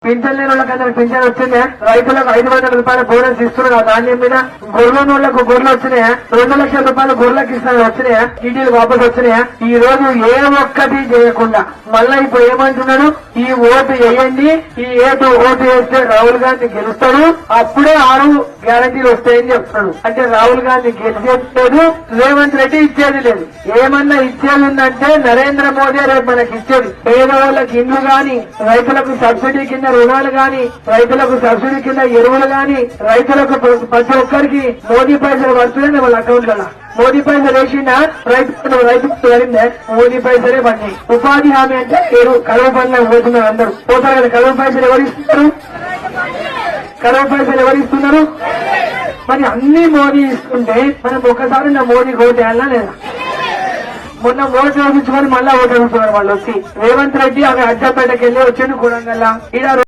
Pension లేని వాళ్ళకి pension వచ్చిందే, రైతులకు 500 రూపాయల బోనస్ ఇస్తున్నారు ఆ ధాన్యం మీద, గొర్రెల వాళ్ళకు గొర్రెలు వచ్చినాయా, 2 లక్షల రూపాయలు గొర్రెలకు ఇస్తున్నారు వచ్చినాయా, టీటీలు వాపసు వచ్చినాయా. ఈ రోజు ఏ ఒక్కటి చేయకుండా మళ్ళా ఇప్పుడు ఏమంటున్నాడు, ఈ ఓటు వేయండి, ఈ ఓటు వేస్తే రాహుల్ గాంధీ గెలుస్తాడు, అప్పుడే 6 గ్యారంటీలు వస్తాయని చెప్తున్నాడు. అంటే రాహుల్ గాంధీ గెలిచేది రేవంత్ రెడ్డి ఇచ్చేది లేదు. ఏమన్నా ఇచ్చేది ఉందంటే నరేంద్ర మోదీ రేపు మనకి ఇచ్చేది. పేదవాళ్ళకి ఇండ్లు గాని, రైతులకు సబ్సిడీ కింద రుణాలు గాని, రైతులకు సబ్సిడీ కింద ఎరువులు గాని, రైతులకు ప్రతి ఒక్కరికి మోదీ పైసలు పడుతున్నాయి వాళ్ళ అకౌంట్లలో. మోదీ పైసలు వేసిందా రైతు పడిందే, మోదీ పైసలే పడినాయి. ఉపాధి హామీ అంటే కరువు పనులకు పోతున్నారు అందరూ పోతారు కదా. కరువు పైసలు ఎవరు ఇస్తున్నారు? కరువు పైసలు ఎవరు ఇస్తున్నారు? మరి అన్ని మోదీ ఇస్తుంటే మనం ఒకసారి నా మోదీ ఓటు వేయాలా లేదా? మొన్న ఓటు వేయించుకొని మళ్ళా ఓటు వేస్తున్నారు వాళ్ళు వచ్చి. రేవంత్ రెడ్డి అవి అజ్జాపేటకి వెళ్ళి వచ్చిండు కొడంగల్.